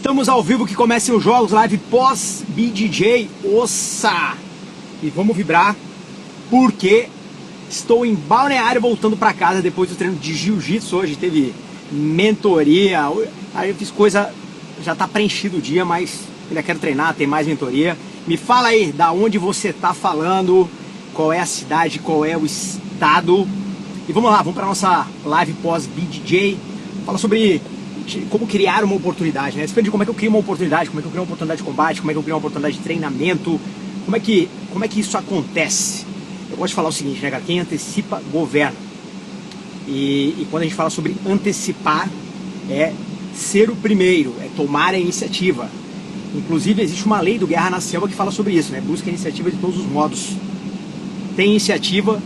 Estamos ao vivo, que comecem os jogos, live pós BJJ Ossa. E vamos vibrar, porque estou em Balneário voltando para casa depois do treino de jiu-jitsu. Hoje teve mentoria, aí eu fiz coisa, já está preenchido o dia, mas ainda quero treinar, tem mais mentoria. Me fala aí, da onde você está falando, qual é a cidade, qual é o estado. E vamos lá, vamos para nossa live pós BJJ. Fala sobre como criar uma oportunidade, né? Você pede como é que eu crio uma oportunidade, como é que eu crio uma oportunidade de combate, como é que eu crio uma oportunidade de treinamento, como é que isso acontece. Eu gosto de falar o seguinte, né, cara? Quem antecipa, governa. E quando a gente fala sobre antecipar, é ser o primeiro, é tomar a iniciativa. Inclusive existe uma lei do Guerra na Selva que fala sobre isso, né? Busca a iniciativa de todos os modos. Tem iniciativa,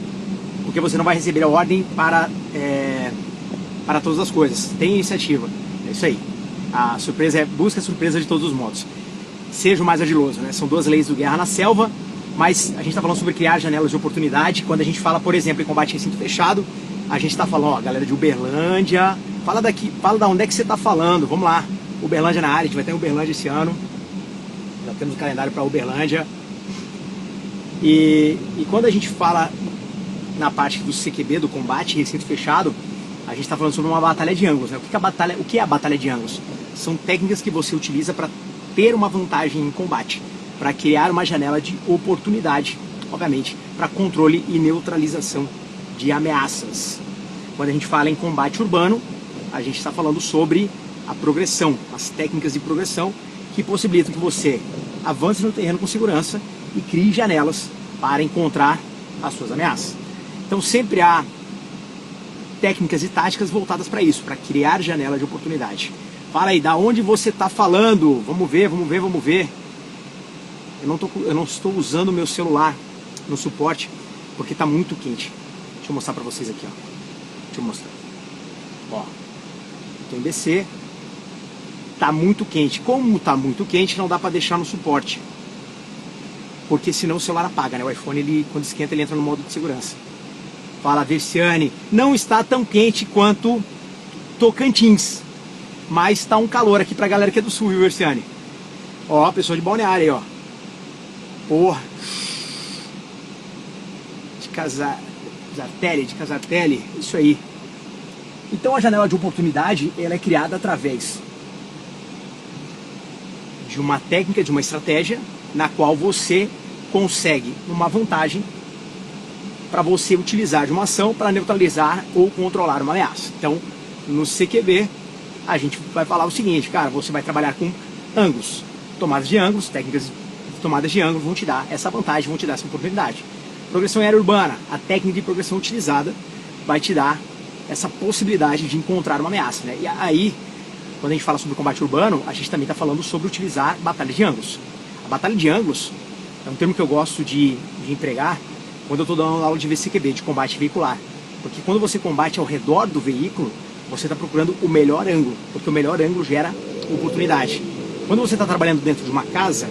porque você não vai receber a ordem para todas as coisas. Tem iniciativa. É isso aí. A surpresa é busca a surpresa de todos os modos. Seja o mais agiloso, né? São duas leis do Guerra na Selva, mas a gente está falando sobre criar janelas de oportunidade. Quando a gente fala, por exemplo, em combate em recinto fechado, a gente está falando, ó, galera de Uberlândia, fala da onde é que você está falando, vamos lá. Uberlândia na área, a gente vai ter Uberlândia esse ano. Já temos o calendário para Uberlândia. E quando a gente fala na parte do CQB, do combate em recinto fechado, a gente está falando sobre uma batalha de ângulos, né? O que é a batalha de ângulos? São técnicas que você utiliza para ter uma vantagem em combate, para criar uma janela de oportunidade, obviamente, para controle e neutralização de ameaças. Quando a gente fala em combate urbano, a gente está falando sobre a progressão, as técnicas de progressão que possibilitam que você avance no terreno com segurança e crie janelas para encontrar as suas ameaças. Então sempre há técnicas e táticas voltadas para isso, para criar janela de oportunidade. Fala aí, da onde você está falando? Vamos ver. Eu não estou usando o meu celular no suporte, porque está muito quente. Deixa eu mostrar para vocês aqui, ó. Deixa eu mostrar. Ó, estou em BC. Está muito quente. Como está muito quente, não dá para deixar no suporte, porque senão o celular apaga, né? O iPhone, ele, quando esquenta, ele entra no modo de segurança. Fala, Versiane, não está tão quente quanto Tocantins, mas está um calor aqui pra galera que é do sul, viu, Versiane? Ó, pessoa de Balneário aí, ó. Porra. De Casartelli, isso aí. Então a janela de oportunidade, ela é criada através de uma técnica, de uma estratégia, na qual você consegue uma vantagem para você utilizar de uma ação para neutralizar ou controlar uma ameaça. Então, no CQB, a gente vai falar o seguinte, cara, você vai trabalhar com ângulos, tomadas de ângulos, técnicas de tomadas de ângulos vão te dar essa vantagem, vão te dar essa oportunidade. Progressão aérea urbana, a técnica de progressão utilizada vai te dar essa possibilidade de encontrar uma ameaça, né? E aí, quando a gente fala sobre combate urbano, a gente também está falando sobre utilizar batalha de ângulos. A batalha de ângulos é um termo que eu gosto de empregar quando eu estou dando aula de VCQB, de combate veicular. Porque quando você combate ao redor do veículo, você está procurando o melhor ângulo, porque o melhor ângulo gera oportunidade. Quando você está trabalhando dentro de uma casa,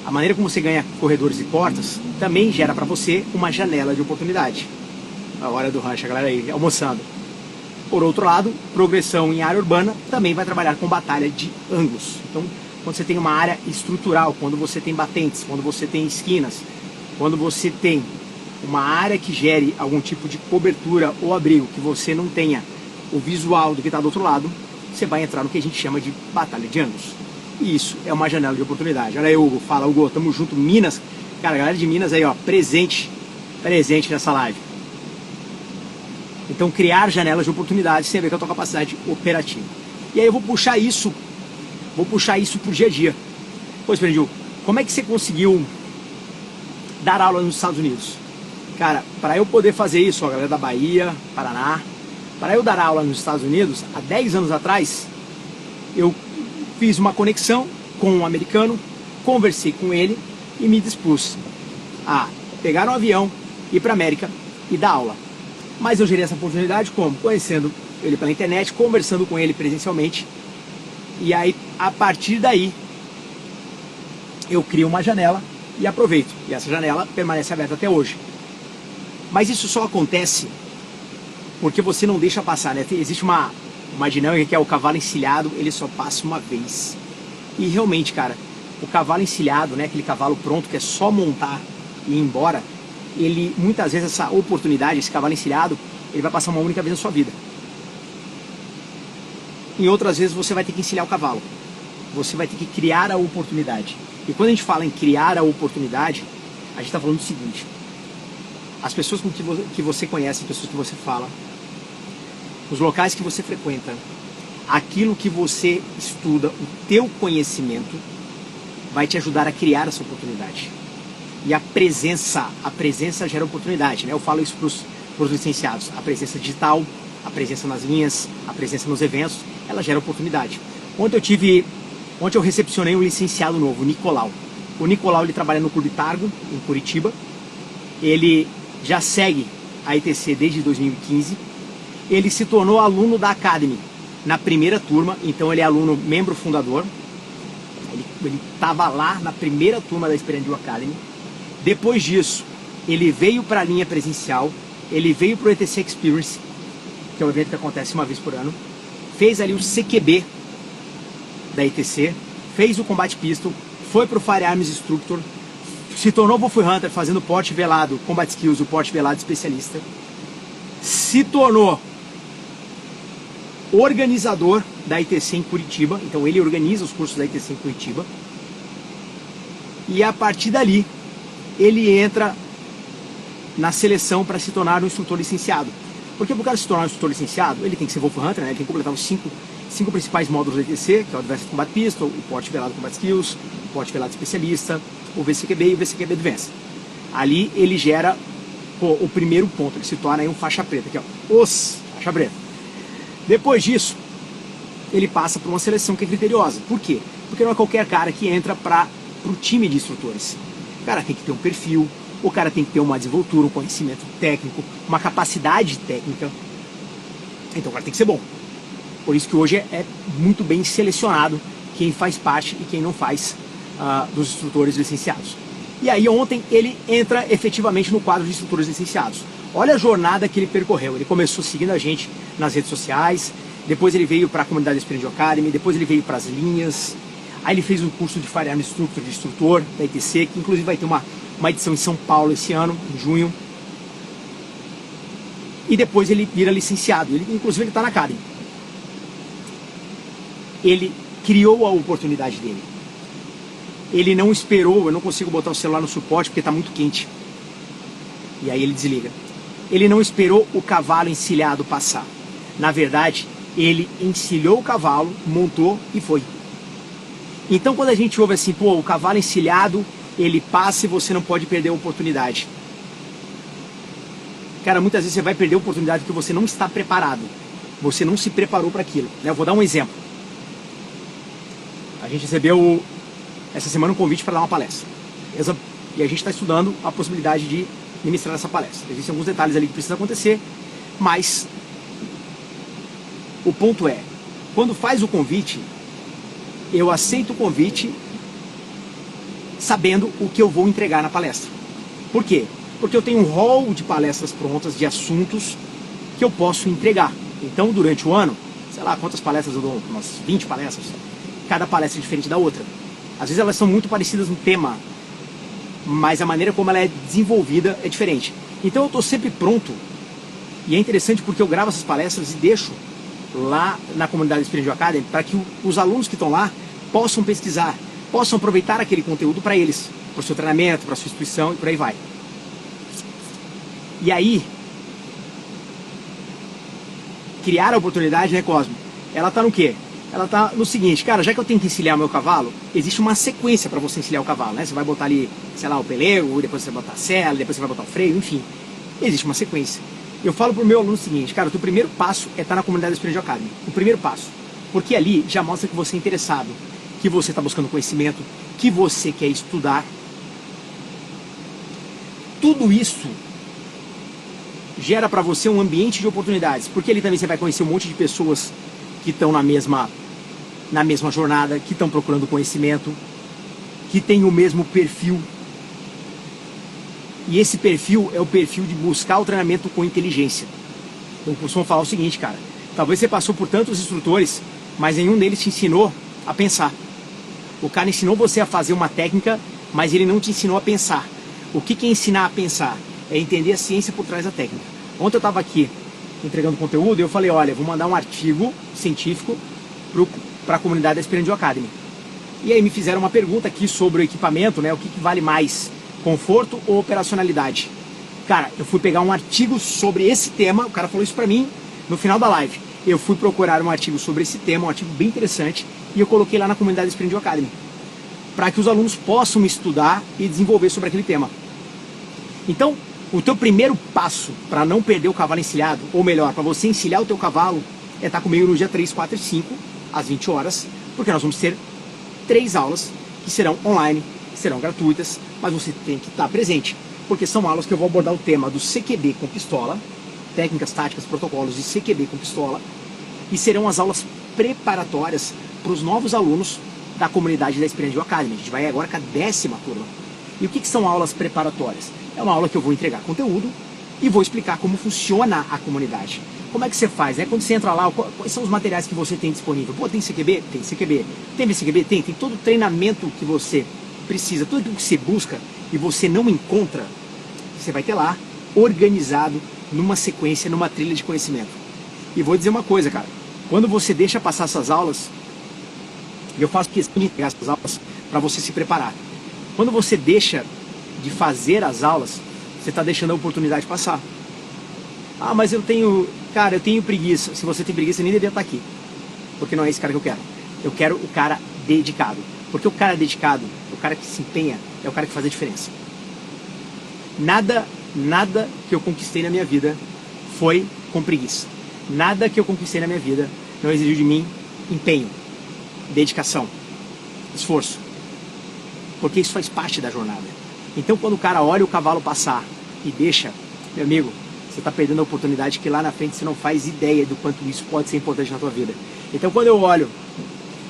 a maneira como você ganha corredores e portas também gera para você uma janela de oportunidade. A hora do rancho, a galera aí almoçando. Por outro lado, progressão em área urbana também vai trabalhar com batalha de ângulos. Então, quando você tem uma área estrutural, quando você tem batentes, quando você tem esquinas, quando você tem uma área que gere algum tipo de cobertura ou abrigo, que você não tenha o visual do que está do outro lado, você vai entrar no que a gente chama de batalha de ângulos. E isso é uma janela de oportunidade. Olha aí, Hugo. Fala, Hugo. Tamo junto. Minas. Cara, a galera de Minas aí, ó, presente nessa live. Então, criar janelas de oportunidade tem a ver com a tua capacidade operativa. E aí eu vou puxar isso pro dia a dia. Pois, Prendil, como é que você conseguiu dar aula nos Estados Unidos? Cara, para eu poder fazer isso, ó, galera da Bahia, Paraná, para eu dar aula nos Estados Unidos, há 10 anos atrás, eu fiz uma conexão com um americano, conversei com ele e me dispus a pegar um avião, ir para a América e dar aula. Mas eu gerei essa oportunidade como? Conhecendo ele pela internet, conversando com ele presencialmente, e aí, a partir daí, eu crio uma janela e aproveito. E essa janela permanece aberta até hoje. Mas isso só acontece porque você não deixa passar, né? Existe uma uma dinâmica que é o cavalo encilhado, ele só passa uma vez. E realmente, cara, o cavalo encilhado, né, aquele cavalo pronto que é só montar e ir embora, ele, muitas vezes essa oportunidade, esse cavalo encilhado, ele vai passar uma única vez na sua vida. Em outras vezes você vai ter que encilhar o cavalo. Você vai ter que criar a oportunidade. E quando a gente fala em criar a oportunidade, a gente está falando do seguinte: as pessoas com que você conhece, as pessoas que você fala, os locais que você frequenta, aquilo que você estuda, o teu conhecimento vai te ajudar a criar essa oportunidade. E a presença gera oportunidade, né? Eu falo isso para os licenciados. A presença digital, a presença nas linhas, a presença nos eventos, ela gera oportunidade. Ontem eu recepcionei um licenciado novo, o Nicolau. O Nicolau, ele trabalha no Clube Targo, em Curitiba. Ele já segue a ITC desde 2015. Ele se tornou aluno da Academy na primeira turma, então ele é aluno membro fundador. Ele estava lá na primeira turma da Experiential Academy. Depois disso, ele veio para a linha presencial, ele veio para o ETC Experience, que é um evento que acontece uma vez por ano, fez ali o CQB da ITC, fez o Combat Pistol, foi para o Firearms Instructor, se tornou Wolf Hunter fazendo porte velado, Combat Skills, o porte velado especialista, se tornou organizador da ITC em Curitiba, então ele organiza os cursos da ITC em Curitiba, e a partir dali ele entra na seleção para se tornar um instrutor licenciado. Porque para o cara se tornar um instrutor licenciado, ele tem que ser Wolf Hunter, né? Ele tem que completar os cinco principais módulos da ITC, que é o Advanced Combat Pistol, o porte velado Combat Skills, o porte velado especialista, o VCQB e o VCQB Advanced. Ali ele gera o primeiro ponto, ele se torna aí um faixa preta, aqui ó, faixa preta. Depois disso, ele passa por uma seleção que é criteriosa. Por quê? Porque não é qualquer cara que entra para o time de instrutores. O cara tem que ter um perfil, o cara tem que ter uma desenvoltura, um conhecimento técnico, uma capacidade técnica. Então o cara tem que ser bom. Por isso que hoje é muito bem selecionado quem faz parte e quem não faz dos instrutores licenciados. E aí ontem ele entra efetivamente no quadro de instrutores licenciados. Olha a jornada que ele percorreu. Ele começou seguindo a gente nas redes sociais, depois ele veio para a comunidade Experiential Academy, depois ele veio para as linhas, aí ele fez um curso de Firearm Instructor, de instrutor da ITC, que inclusive vai ter uma edição em São Paulo esse ano, em junho. E depois ele vira licenciado, inclusive ele está na Academy. Ele criou a oportunidade dele. Ele não esperou, eu não consigo botar o celular no suporte porque está muito quente. E aí ele desliga. Ele não esperou o cavalo encilhado passar. Na verdade, ele encilhou o cavalo, montou e foi. Então quando a gente ouve assim, pô, o cavalo encilhado, ele passa e você não pode perder a oportunidade. Cara, muitas vezes você vai perder a oportunidade porque você não está preparado. Você não se preparou para aquilo. Eu vou dar um exemplo. A gente recebeu essa semana um convite para dar uma palestra. Beleza? E a gente está estudando a possibilidade de ministrar essa palestra. Existem alguns detalhes ali que precisam acontecer, mas o ponto é, quando faz o convite, eu aceito o convite sabendo o que eu vou entregar na palestra. Por quê? Porque eu tenho um rol de palestras prontas, de assuntos que eu posso entregar. Então, durante o ano, sei lá quantas palestras eu dou, umas 20 palestras, cada palestra é diferente da outra. Às vezes elas são muito parecidas no tema, mas a maneira como ela é desenvolvida é diferente. Então eu estou sempre pronto, e é interessante porque eu gravo essas palestras e deixo lá na comunidade Experiential Academy para que os alunos que estão lá possam pesquisar, possam aproveitar aquele conteúdo para eles, para o seu treinamento, para a sua instituição e por aí vai. E aí, criar a oportunidade, né, Cosmo? Ela está no quê? Ela está no seguinte, cara, já que eu tenho que encilhar o meu cavalo, existe uma sequência para você encilhar o cavalo, né? Você vai botar ali, sei lá, o pelego, depois você vai botar a sela, depois você vai botar o freio, enfim. Existe uma sequência. Eu falo pro meu aluno o seguinte, cara, o teu primeiro passo é estar na comunidade Experiential Academy. O primeiro passo. Porque ali já mostra que você é interessado, que você está buscando conhecimento, que você quer estudar. Tudo isso gera para você um ambiente de oportunidades, porque ali também você vai conhecer um monte de pessoas que estão na mesma jornada, que estão procurando conhecimento, que têm o mesmo perfil. E esse perfil é o perfil de buscar o treinamento com inteligência. Então, eu costumo falar o seguinte, cara, Talvez você passou por tantos instrutores, mas nenhum deles te ensinou a pensar. O cara ensinou você a fazer uma técnica, mas ele não te ensinou a pensar. O que é ensinar a pensar? É entender a ciência por trás da técnica. Ontem eu estava aqui entregando conteúdo e eu falei, olha, vou mandar um artigo científico para a comunidade da Experandio Academy. E aí me fizeram uma pergunta aqui sobre o equipamento, né? O que vale mais, conforto ou operacionalidade? Cara, eu fui pegar um artigo sobre esse tema, o cara falou isso pra mim no final da live. Eu fui procurar um artigo sobre esse tema, um artigo bem interessante, e eu coloquei lá na comunidade Experandio Academy, para que os alunos possam estudar e desenvolver sobre aquele tema. Então, o teu primeiro passo para não perder o cavalo encilhado, ou melhor, para você encilhar o teu cavalo, é estar comigo no dia 3, 4 e 5, às 20 horas, porque nós vamos ter 3 aulas que serão online, que serão gratuitas, mas você tem que estar presente, porque são aulas que eu vou abordar o tema do CQB com pistola, técnicas, táticas, protocolos de CQB com pistola, e serão as aulas preparatórias para os novos alunos da comunidade da Experandio Academy. A gente vai agora com a 10ª turma. E o que são aulas preparatórias? É uma aula que eu vou entregar conteúdo e vou explicar como funciona a comunidade. Como é que você faz? Quando você entra lá, quais são os materiais que você tem disponível? Pô, tem CQB? Tem CQB. Tem VCQB? Tem. Tem todo o treinamento que você precisa, tudo aquilo que você busca e você não encontra, você vai ter lá, organizado, numa sequência, numa trilha de conhecimento. E vou dizer uma coisa, cara. Quando você deixa passar essas aulas, eu faço questão de entregar essas aulas para você se preparar. Quando você deixa de fazer as aulas, você está deixando a oportunidade passar. Ah, mas eu tenho preguiça. Se você tem preguiça, nem deveria estar aqui. Porque não é esse cara que eu quero. Eu quero o cara dedicado. Porque o cara dedicado, o cara que se empenha, é o cara que faz a diferença. Nada que eu conquistei na minha vida foi com preguiça. Nada que eu conquistei na minha vida não exigiu de mim empenho, dedicação, esforço. Porque isso faz parte da jornada. Então quando o cara olha o cavalo passar e deixa, meu amigo, você está perdendo a oportunidade que lá na frente você não faz ideia do quanto isso pode ser importante na tua vida. Então quando eu olho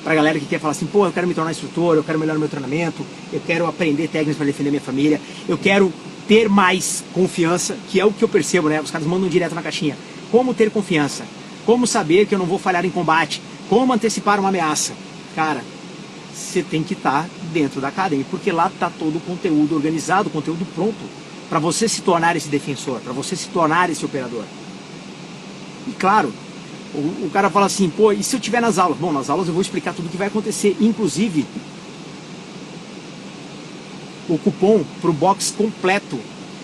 para a galera que quer falar assim, pô, eu quero me tornar instrutor, eu quero melhorar meu treinamento, eu quero aprender técnicas para defender minha família, eu quero ter mais confiança, que é o que eu percebo, né? Os caras mandam direto na caixinha. Como ter confiança? Como saber que eu não vou falhar em combate? Como antecipar uma ameaça? Cara, você tem que estar dentro da academia, porque lá está todo o conteúdo organizado, o conteúdo pronto, para você se tornar esse defensor, para você se tornar esse operador. E claro, o cara fala assim, pô, e se eu estiver nas aulas? Bom, nas aulas eu vou explicar tudo o que vai acontecer, inclusive o cupom para o box completo.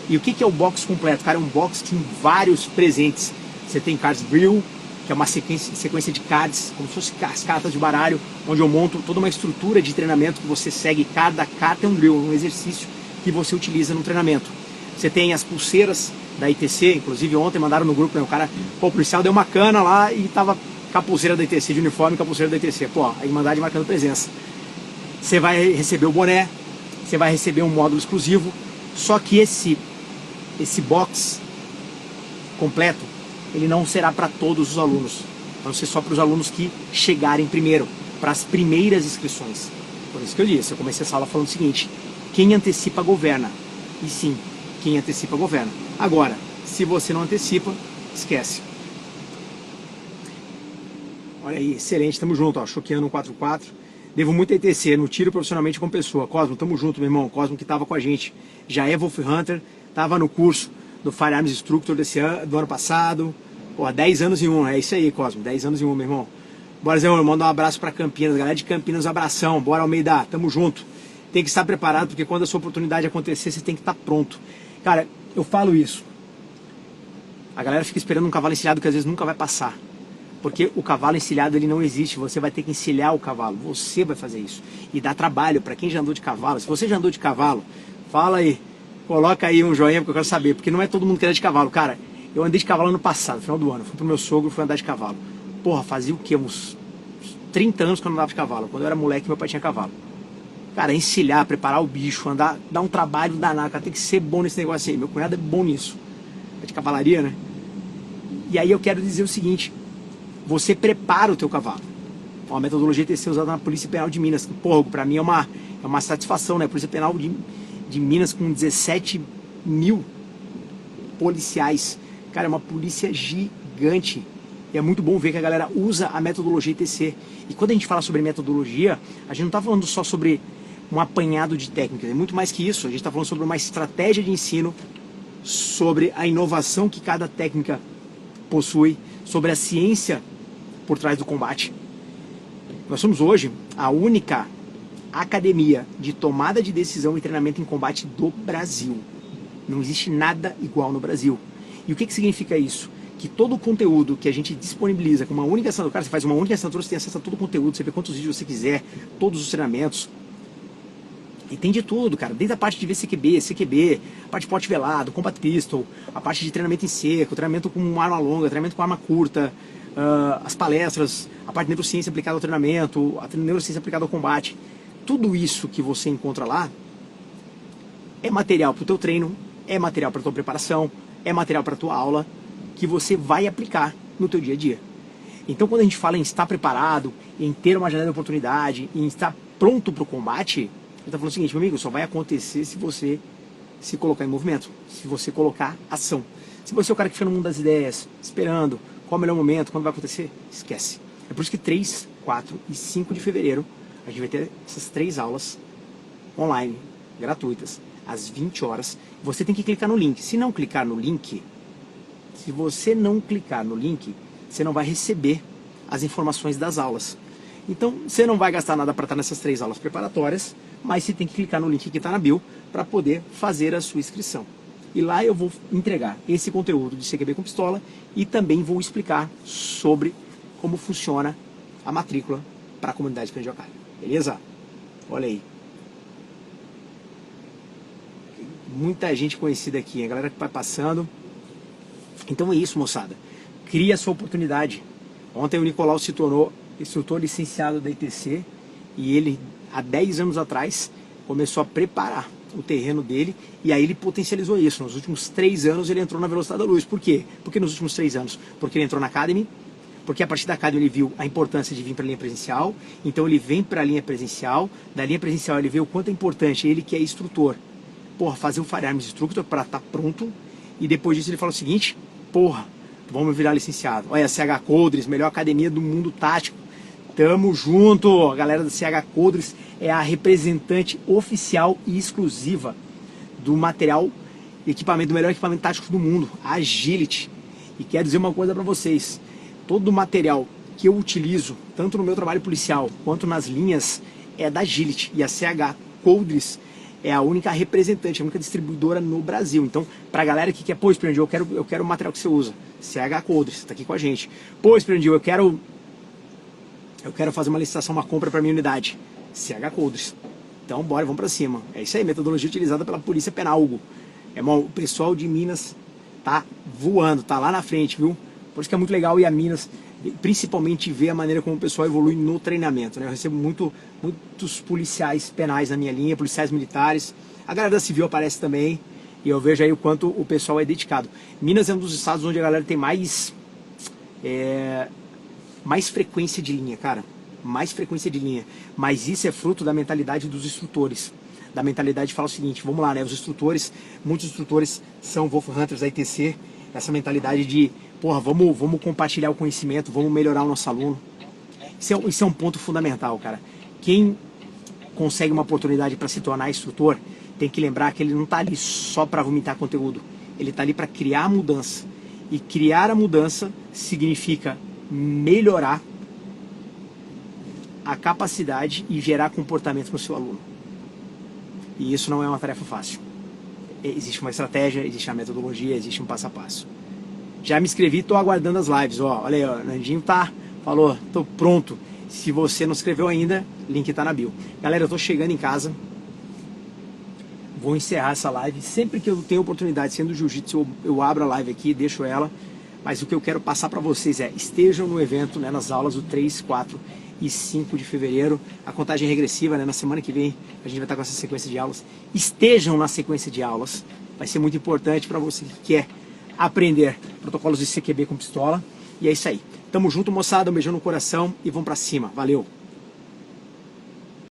E o que é o box completo? Cara, é um box que tem vários presentes. Você tem cards drill, que é uma sequência de cards, como se fossem as cartas de baralho, onde eu monto toda uma estrutura de treinamento que você segue. Cada carta é um drill, um exercício que você utiliza no treinamento. Você tem as pulseiras da ITC, inclusive ontem mandaram no grupo, né, o cara, pô, o policial deu uma cana lá e tava com a pulseira da ITC, de uniforme com a pulseira da ITC. Pô, a Irmandade marcando presença. Você vai receber o boné, você vai receber um módulo exclusivo, só que esse box completo, ele não será para todos os alunos, vai ser só para os alunos que chegarem primeiro, para as primeiras inscrições. Por isso que eu disse, eu comecei essa aula falando o seguinte, quem antecipa governa, e sim, quem antecipa governa. Agora, se você não antecipa, esquece. Olha aí, excelente, tamo junto, ó, Choqueando 144. Devo muito a ITC, no tiro profissionalmente com pessoa. Cosmo, tamo junto, meu irmão. Cosmo que tava com a gente. Já é Wolf Hunter, tava no curso do Firearms Instructor do ano passado. Pô, 10 anos em um, é isso aí, Cosmo. 10 anos em um, meu irmão. Bora, Zé, eu mando um abraço pra Campinas. Galera de Campinas, abração. Bora, Almeida, tamo junto. Tem que estar preparado, porque quando a sua oportunidade acontecer, você tem que estar pronto. Cara, eu falo isso. A galera fica esperando um cavalo encilhado que às vezes nunca vai passar. Porque o cavalo encilhado ele não existe, você vai ter que encilhar o cavalo, você vai fazer isso. E dá trabalho para quem já andou de cavalo. Se você já andou de cavalo, fala aí, coloca aí um joinha porque eu quero saber, porque não é todo mundo que anda de cavalo. Cara, eu andei de cavalo ano passado, no final do ano, fui pro meu sogro, fui andar de cavalo. Porra, fazia o quê? Uns 30 anos que eu não andava de cavalo. Quando eu era moleque, meu pai tinha cavalo. Cara, encilhar, preparar o bicho, andar, dá um trabalho danado, cara, tem que ser bom nesse negócio aí. Meu cunhado é bom nisso. É de cavalaria, né? E aí eu quero dizer o seguinte, você prepara o teu cavalo. Uma metodologia ITC usada na Polícia Penal de Minas. Porra, pra mim é uma satisfação, né? Polícia Penal de Minas com 17 mil policiais. Cara, é uma polícia gigante. E é muito bom ver que a galera usa a metodologia ITC. E quando a gente fala sobre metodologia, a gente não está falando só sobre um apanhado de técnicas, é muito mais que isso. A gente está falando sobre uma estratégia de ensino, sobre a inovação que cada técnica possui, sobre a ciência por trás do combate. Nós somos hoje a única academia de tomada de decisão e treinamento em combate do Brasil. Não existe nada igual no Brasil. E o que significa isso? Que todo o conteúdo que a gente disponibiliza com uma única assinatura, cara, você faz uma única assinatura, você tem acesso a todo o conteúdo, você vê quantos vídeos você quiser, todos os treinamentos. E tem de tudo, cara, desde a parte de VCQB, CQB, a parte de porte velado, combat pistol, a parte de treinamento em seco, treinamento com arma longa, treinamento com arma curta, as palestras, a parte de neurociência aplicada ao treinamento, a neurociência aplicada ao combate. Tudo isso que você encontra lá é material para o teu treino, é material para a tua preparação, é material para a tua aula, que você vai aplicar no teu dia a dia. Então quando a gente fala em estar preparado, em ter uma janela de oportunidade, em estar pronto para o combate, ele está falando o seguinte, meu amigo, só vai acontecer se você se colocar em movimento, se você colocar ação. Se você é o cara que fica no mundo das ideias, esperando qual é o melhor momento, quando vai acontecer, esquece. É por isso que 3, 4 e 5 de fevereiro a gente vai ter essas 3 aulas online, gratuitas, às 20 horas. Você tem que clicar no link. Se você não clicar no link, você não vai receber as informações das aulas. Então, você não vai gastar nada para estar nessas 3 aulas preparatórias, mas você tem que clicar no link que está na bio para poder fazer a sua inscrição. E lá eu vou entregar esse conteúdo de CQB com pistola e também vou explicar sobre como funciona a matrícula para a comunidade Candiocário. Beleza? Olha aí. Muita gente conhecida aqui, a galera que vai passando. Então é isso, moçada. Cria a sua oportunidade. Ontem o Nicolau se tornou instrutor licenciado da ITC e ele, há 10 anos atrás, começou a preparar o terreno dele e aí ele potencializou isso. Nos últimos 3 anos ele entrou na velocidade da luz. Por quê? Por que nos últimos 3 anos? Porque ele entrou na Academy, porque a partir da Academy ele viu a importância de vir para a linha presencial, então ele vem para a linha presencial, da linha presencial ele vê o quanto é importante, ele que é instrutor, porra, fazer o Firearms Instructor para estar pronto, e depois disso ele fala o seguinte, porra, vamos virar licenciado. Olha, a CH Coldres, melhor academia do mundo tático, tamo junto, a galera da CH Coldres é a representante oficial e exclusiva do material, equipamento, do melhor equipamento tático do mundo, a Agility. E quero dizer uma coisa para vocês, todo o material que eu utilizo, tanto no meu trabalho policial quanto nas linhas, é da Agility. E a CH Coldres é a única representante, a única distribuidora no Brasil. Então, pra galera que quer, pô, Esperandil, eu quero o material que você usa. CH Coldres, tá aqui com a gente. Pô, Esperandil, eu quero fazer uma licitação, uma compra para minha unidade. CH Coldres. Então, bora, vamos pra cima. É isso aí, metodologia utilizada pela Polícia Penal. O pessoal de Minas tá voando, tá lá na frente, viu? Por isso que é muito legal ir a Minas, principalmente ver a maneira como o pessoal evolui no treinamento, né? Eu recebo muitos policiais penais na minha linha, policiais militares, a galera da civil aparece também, e eu vejo aí o quanto o pessoal é dedicado. Minas é um dos estados onde a galera tem mais frequência de linha, cara, mais frequência de linha, mas isso é fruto da mentalidade dos instrutores. Da mentalidade de falar o seguinte, vamos lá, né? Os instrutores, muitos instrutores são Wolf Hunters da ITC, essa mentalidade de, porra, vamos compartilhar o conhecimento, vamos melhorar o nosso aluno. Isso é um ponto fundamental, cara. Quem consegue uma oportunidade para se tornar instrutor, tem que lembrar que ele não está ali só para vomitar conteúdo. Ele está ali para criar a mudança. E criar a mudança significa melhorar a capacidade e gerar comportamento no seu aluno. E isso não é uma tarefa fácil. Existe uma estratégia, existe uma metodologia, existe um passo a passo. Já me inscrevi, estou aguardando as lives. Ó, olha aí, ó, Nandinho falou, estou pronto. Se você não se inscreveu ainda, link está na bio. Galera, eu estou chegando em casa. Vou encerrar essa live. Sempre que eu tenho oportunidade, sendo jiu-jitsu, eu abro a live aqui, deixo ela. Mas o que eu quero passar para vocês é, estejam no evento, né, nas aulas do 3, 4 e 5 de fevereiro. A contagem regressiva, né, na semana que vem a gente vai estar com essa sequência de aulas. Estejam na sequência de aulas. Vai ser muito importante para você que quer aprender protocolos de CQB com pistola. E é isso aí. Tamo junto, moçada. Um beijão no coração e vamos pra cima. Valeu!